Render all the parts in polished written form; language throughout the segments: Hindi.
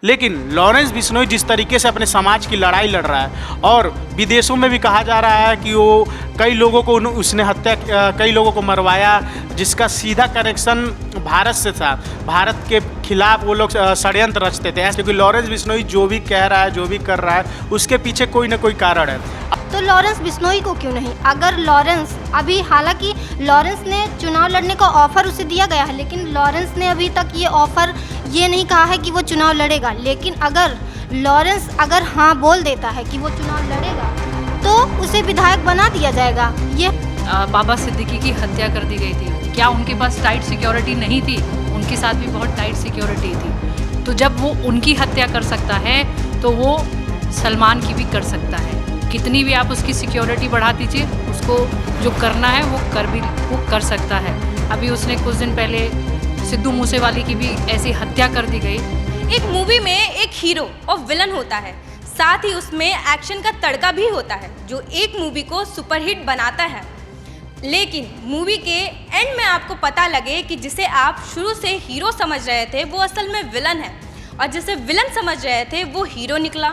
लेकिन लॉरेंस बिश्नोई जिस तरीके से अपने समाज की लड़ाई लड़ रहा है और विदेशों में भी कहा जा रहा है कि वो कई लोगों को उसने कई लोगों को मरवाया, जिसका सीधा कनेक्शन भारत से था। भारत के खिलाफ वो लोग षड्यंत्र रचते थे, क्योंकि लॉरेंस बिश्नोई जो भी कह रहा है, जो भी कर रहा है, उसके पीछे कोई ना कोई कारण है। तो लॉरेंस बिश्नोई को क्यों नहीं? अगर लॉरेंस अभी, हालांकि लॉरेंस ने चुनाव लड़ने का ऑफर उसे दिया गया है, लेकिन लॉरेंस ने अभी तक ये ऑफर ये नहीं कहा है कि वो चुनाव लड़ेगा। लेकिन अगर लॉरेंस हाँ बोल देता है कि वो चुनाव लड़ेगा तो उसे विधायक बना दिया जाएगा। ये बाबा सिद्दीकी की हत्या कर दी गई थी, क्या उनके पास टाइट सिक्योरिटी नहीं थी? उनके साथ भी बहुत टाइट सिक्योरिटी थी। तो जब वो उनकी हत्या कर सकता है तो वो सलमान की भी कर सकता है। कितनी भी आप उसकी सिक्योरिटी बढ़ा दीजिए, उसको जो करना है वो कर सकता है। अभी उसने कुछ दिन पहले सिद्धू मूसेवाली की भी ऐसी हत्या कर दी गई। एक मूवी में एक हीरो और विलन होता है, साथ ही उसमें एक्शन का तड़का भी होता है जो एक मूवी को सुपरहिट बनाता है। लेकिन मूवी के एंड में आपको पता लगे कि जिसे आप शुरू से हीरो समझ रहे थे वो असल में विलन है, और जिसे विलन समझ रहे थे वो हीरो निकला,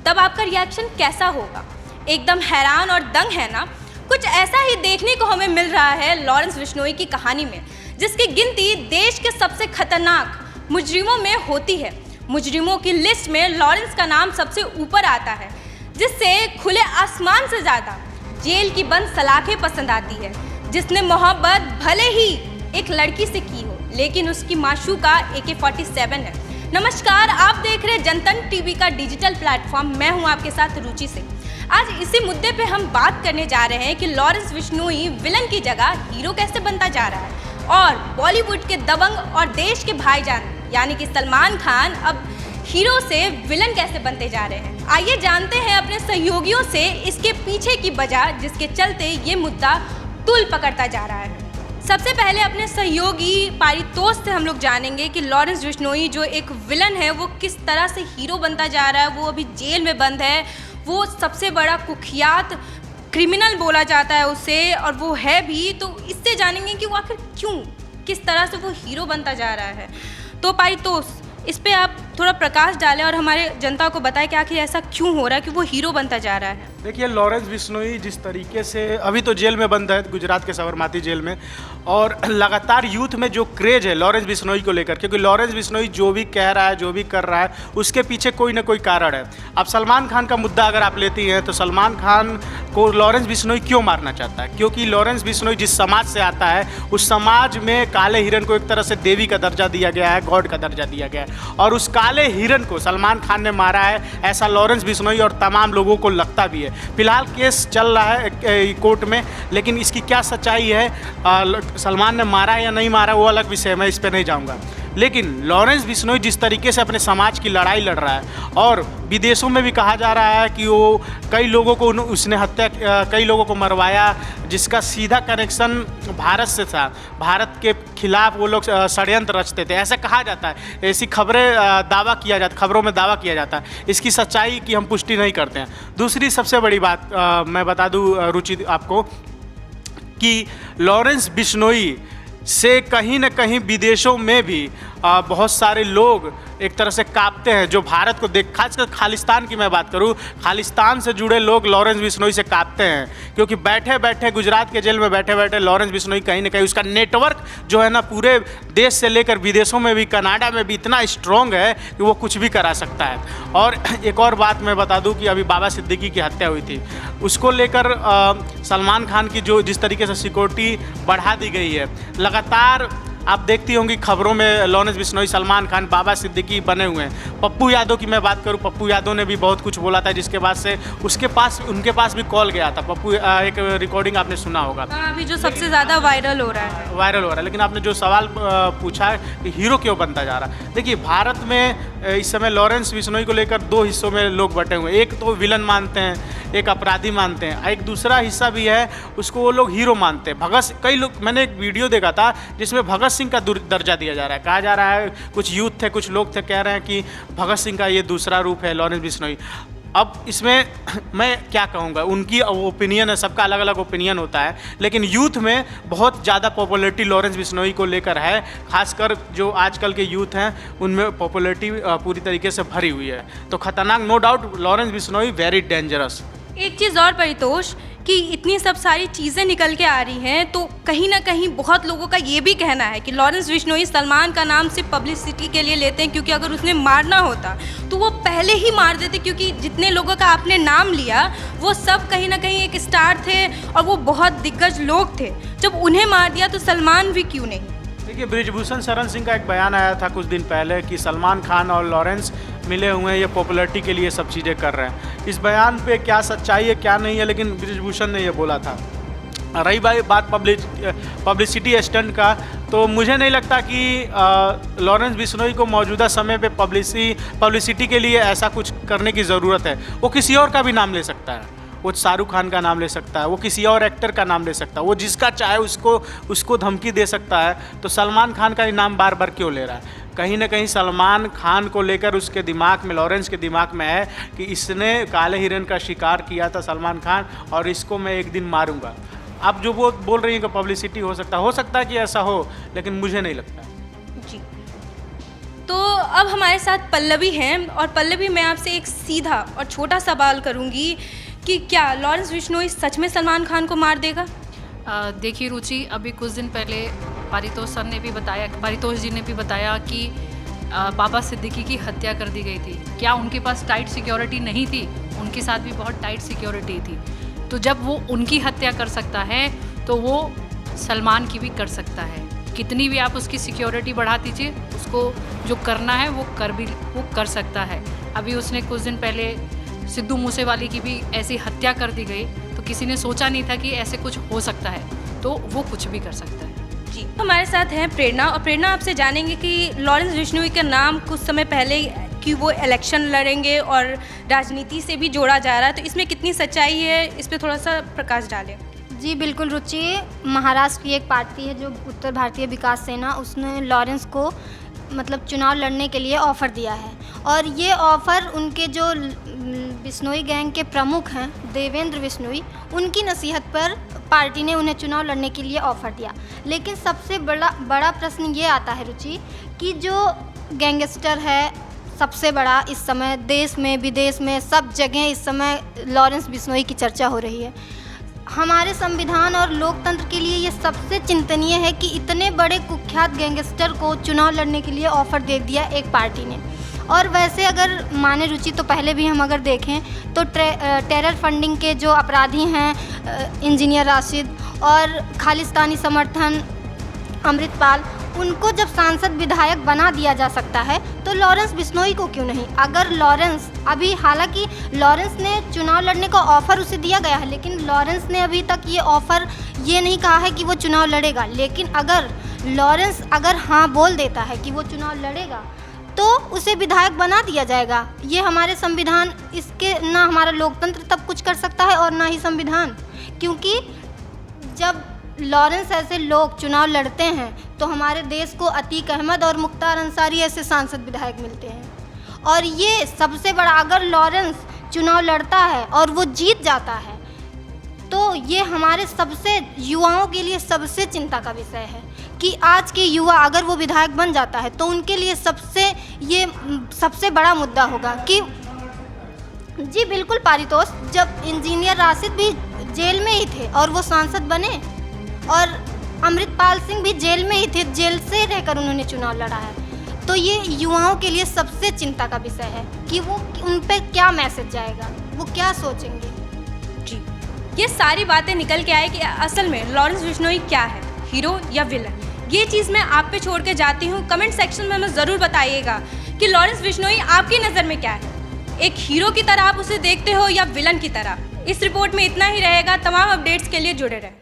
तब आपका रिएक्शन कैसा होगा? एकदम हैरान और दंग है ना? कुछ ऐसा ही देखने को हमें मिल रहा है लॉरेंस बिश्नोई की कहानी में, जिसकी गिनती देश के सबसे खतरनाक मुजरिमों में होती है। मुजरिमों की लिस्ट में लॉरेंस का नाम सबसे ऊपर आता है, जिससे खुले आसमान से ज़्यादा जेल की बंद सलाखें पसंद आती है, जिसने मोहब्बत भले ही एक लड़की से की हो, लेकिन उसकी माशूका AK-47 है। नमस्कार, आप देख रहे जनतन टीवी का डिजिटल प्लेटफॉर्म। मैं हूं आपके साथ रुचि से। आज इसी मुद्दे पे हम बात करने जा रहे हैं कि लॉरेंस बिश्नोई विलन की जगह हीरो कैसे बनता जा रहा है, और बॉलीवुड के दबंग और देश के भाईजान यानी कि सलमान खान अब हीरो से विलन कैसे बनते जा रहे हैं। आइए जानते हैं अपने सहयोगियों से इसके पीछे की वजह, जिसके चलते ये मुद्दा तूल पकड़ता जा रहा है। सबसे पहले अपने सहयोगी पारितोष से हम लोग जानेंगे कि लॉरेंस बिश्नोई जो एक विलन है वो किस तरह से हीरो बनता जा रहा है। वो अभी जेल में बंद है, वो सबसे बड़ा कुख्यात क्रिमिनल बोला जाता है उसे, और वो है भी। तो इससे जानेंगे कि वो आखिर क्यों, किस तरह से वो हीरो बनता जा रहा है। तो पारितोष, इस पे आप थोड़ा प्रकाश डालें और हमारे जनता को बताएं कि आखिर ऐसा क्यों हो रहा है कि वो हीरो बनता जा रहा है। देखिए, लॉरेंस बिश्नोई जिस तरीके से अभी तो जेल में बंद है, गुजरात के साबरमती जेल में, और लगातार यूथ में जो क्रेज है लॉरेंस बिश्नोई को लेकर, क्योंकि लॉरेंस बिश्नोई जो भी कह रहा है, जो भी कर रहा है, उसके पीछे कोई ना कोई कारण है। अब सलमान खान का मुद्दा अगर आप लेती हैं तो सलमान खान को लॉरेंस बिश्नोई क्यों मारना चाहता है? क्योंकि लॉरेंस बिश्नोई जिस समाज से आता है उस समाज में काले हिरन को एक तरह से देवी का दर्जा दिया गया है, गॉड का दर्जा दिया गया है, और उस काले हिरन को सलमान खान ने मारा है, ऐसा लॉरेंस बिश्नोई और तमाम लोगों को लगता भी है। फिलहाल केस चल रहा है कोर्ट में, लेकिन इसकी क्या सच्चाई है, सलमान ने मारा या नहीं मारा, वो अलग विषय है, मैं इस पर नहीं जाऊँगा। लेकिन लॉरेंस बिश्नोई जिस तरीके से अपने समाज की लड़ाई लड़ रहा है और विदेशों में भी कहा जा रहा है कि वो कई लोगों को उसने कई लोगों को मरवाया, जिसका सीधा कनेक्शन भारत से था। भारत के खिलाफ वो लोग षड्यंत्र रचते थे, ऐसा कहा जाता है, ऐसी खबरों में दावा किया जाता है। इसकी सच्चाई की हम पुष्टि नहीं करते हैं। दूसरी सबसे बड़ी बात मैं बता दूं रुचि आपको कि लॉरेंस बिश्नोई से कहीं न कहीं विदेशों में भी बहुत सारे लोग एक तरह से कांपते हैं, जो भारत को खासकर खालिस्तान की मैं बात करूं, खालिस्तान से जुड़े लोग लॉरेंस बिश्नोई से कांपते हैं, क्योंकि बैठे बैठे गुजरात के जेल में बैठे बैठे लॉरेंस बिश्नोई कहीं ना कहीं उसका नेटवर्क जो है ना पूरे देश से लेकर विदेशों में भी, कनाडा में भी इतना स्ट्रॉन्ग है कि वो कुछ भी करा सकता है। और एक और बात मैं बता दूँ कि अभी बाबा सिद्दीकी की हत्या हुई थी, उसको लेकर सलमान खान की जो जिस तरीके से सिक्योरिटी बढ़ा दी गई है, लगातार आप देखती होंगी खबरों में लॉरेंस बिश्नोई, सलमान खान, बाबा सिद्दीकी बने हुए हैं। पप्पू यादव की मैं बात करूं, पप्पू यादव ने भी बहुत कुछ बोला था, जिसके बाद से उनके पास भी कॉल गया था। पप्पू एक रिकॉर्डिंग आपने सुना होगा, अभी जो सबसे ज़्यादा वायरल हो रहा है। लेकिन आपने जो सवाल पूछा कि हीरो क्यों बनता जा रहा है, देखिए भारत में इस समय लॉरेंस बिश्नोई को लेकर दो हिस्सों में लोग बटे हुए हैं। एक तो विलन मानते हैं, एक अपराधी मानते हैं, एक दूसरा हिस्सा भी है, उसको वो लोग हीरो मानते हैं। कई लोग, मैंने एक वीडियो देखा था जिसमें भगत सिंह का दर्जा दिया जा रहा है, कहा जा रहा है, कुछ यूथ थे, कुछ लोग थे, कह रहे हैं कि भगत सिंह का ये दूसरा रूप है लॉरेंस बिश्नोई। अब इसमें मैं क्या कहूँगा, उनकी ओपिनियन है, सबका अलग अलग ओपिनियन होता है, लेकिन यूथ में बहुत ज़्यादा पॉपुलैरिटी लॉरेंस बिश्नोई को लेकर है। खासकर जो आजकल के यूथ हैं उनमें पॉपुलैरिटी पूरी तरीके से भरी हुई है। तो खतरनाक, no doubt, Lawrence Bishnoi very dangerous. एक चीज़ और परितोष कि इतनी सब सारी चीज़ें निकल के आ रही हैं, तो कहीं ना कहीं बहुत लोगों का ये भी कहना है कि लॉरेंस बिश्नोई सलमान का नाम सिर्फ पब्लिसिटी के लिए लेते हैं, क्योंकि अगर उसने मारना होता तो वो पहले ही मार देते, क्योंकि जितने लोगों का आपने नाम लिया वो सब कहीं ना कहीं एक स्टार थे और वो बहुत दिग्गज लोग थे। जब उन्हें मार दिया तो सलमान भी क्यों नहीं। देखिए, बृजभूषण शरण सिंह का एक बयान आया था कुछ दिन पहले कि सलमान खान और लॉरेंस मिले हुए हैं, ये पॉपुलैरिटी के लिए सब चीज़ें कर रहे हैं। इस बयान पे क्या सच्चाई है क्या नहीं है, लेकिन बृजभूषण ने ये बोला था। रही बात पब्लिसिटी स्टंट का, तो मुझे नहीं लगता कि लॉरेंस बिश्नोई को मौजूदा समय पे पब्लिसिटी के लिए ऐसा कुछ करने की ज़रूरत है। वो किसी और का भी नाम ले सकता है, वो शाहरुख खान का नाम ले सकता है, वो किसी और एक्टर का नाम ले सकता है, वो जिसका चाहे उसको धमकी दे सकता है। तो सलमान खान का ही नाम बार बार क्यों ले रहा है? कहीं ना कहीं सलमान खान को लेकर उसके दिमाग में, लॉरेंस के दिमाग में है कि इसने काले हिरन का शिकार किया था सलमान खान, और इसको मैं एक दिन मारूंगा। अब जो वो बोल रही है कि पब्लिसिटी हो सकता है कि ऐसा हो, लेकिन मुझे नहीं लगता। जी, तो अब हमारे साथ पल्लवी हैं, और पल्लवी, मैं आपसे एक सीधा और छोटा सवाल करूंगी कि क्या लॉरेंस बिश्नोई सच में सलमान खान को मार देगा? देखिए रुचि, अभी कुछ दिन पहले पारितोष जी ने भी बताया कि बाबा सिद्दीकी की हत्या कर दी गई थी। क्या उनके पास टाइट सिक्योरिटी नहीं थी? उनके साथ भी बहुत टाइट सिक्योरिटी थी। तो जब वो उनकी हत्या कर सकता है तो वो सलमान की भी कर सकता है। कितनी भी आप उसकी सिक्योरिटी बढ़ा दीजिए, उसको जो करना है वो कर सकता है। अभी उसने कुछ दिन पहले सिद्धू मूसेवाली की भी ऐसी हत्या कर दी गई, तो किसी ने सोचा नहीं था कि ऐसे कुछ हो सकता है, तो वो कुछ भी कर सकता है। जी, हमारे साथ हैं प्रेरणा, और प्रेरणा, आपसे जानेंगे कि लॉरेंस बिश्नोई का नाम कुछ समय पहले कि वो इलेक्शन लड़ेंगे और राजनीति से भी जोड़ा जा रहा है, तो इसमें कितनी सच्चाई है, इस पर थोड़ा सा प्रकाश डालें। जी बिल्कुल रुचि, महाराष्ट्र की एक पार्टी है जो उत्तर भारतीय विकास सेना, उसने लॉरेंस को मतलब चुनाव लड़ने के लिए ऑफ़र दिया है, और ये ऑफ़र उनके जो बिश्नोई गैंग के प्रमुख हैं देवेंद्र बिश्नोई, उनकी नसीहत पर पार्टी ने उन्हें चुनाव लड़ने के लिए ऑफ़र दिया। लेकिन सबसे बड़ा प्रश्न ये आता है रुचि कि जो गैंगस्टर है सबसे बड़ा इस समय देश में विदेश में सब जगह इस समय लॉरेंस बिश्नोई की चर्चा हो रही है। हमारे संविधान और लोकतंत्र के लिए ये सबसे चिंतनीय है कि इतने बड़े कुख्यात गैंगस्टर को चुनाव लड़ने के लिए ऑफ़र दे दिया एक पार्टी ने। और वैसे अगर माने रुचि, तो पहले भी हम अगर देखें तो टेरर फंडिंग के जो अपराधी हैं इंजीनियर राशिद और खालिस्तानी समर्थन अमृतपाल, उनको जब सांसद विधायक बना दिया जा सकता है तो लॉरेंस बिश्नोई को क्यों नहीं? अगर लॉरेंस अभी, हालांकि लॉरेंस ने चुनाव लड़ने का ऑफ़र उसे दिया गया है, लेकिन लॉरेंस ने अभी तक ये ऑफ़र ये नहीं कहा है कि वो चुनाव लड़ेगा। लेकिन अगर लॉरेंस हाँ बोल देता है कि वो चुनाव लड़ेगा तो उसे विधायक बना दिया जाएगा। ये हमारे संविधान, इसके ना हमारा लोकतंत्र तब कुछ कर सकता है और ना ही संविधान, क्योंकि जब लॉरेंस ऐसे लोग चुनाव लड़ते हैं तो हमारे देश को अतीक अहमद और मुख्तार अंसारी ऐसे सांसद विधायक मिलते हैं। और ये सबसे बड़ा, अगर लॉरेंस चुनाव लड़ता है और वो जीत जाता है तो ये हमारे सबसे युवाओं के लिए सबसे चिंता का विषय है कि आज के युवा अगर वो विधायक बन जाता है तो उनके लिए सबसे बड़ा मुद्दा होगा कि जी बिल्कुल पारितोष, जब इंजीनियर राशिद भी जेल में ही थे और वो सांसद बने, और अमृतपाल सिंह भी जेल में ही थे, जेल से रहकर उन्होंने चुनाव लड़ा है। तो ये युवाओं के लिए सबसे चिंता का विषय है कि वो उन पे क्या मैसेज जाएगा, वो क्या सोचेंगे। जी, ये सारी बातें निकल के आए कि असल में लॉरेंस बिश्नोई क्या है, हीरो या विलन। ये चीज़ मैं आप पे छोड़ के जाती हूँ। कमेंट सेक्शन में हमें ज़रूर बताइएगा कि लॉरेंस बिश्नोई आपकी नज़र में क्या है, एक हीरो की तरह आप उसे देखते हो या विलन की तरह। इस रिपोर्ट में इतना ही रहेगा। तमाम अपडेट्स के लिए जुड़े रहें।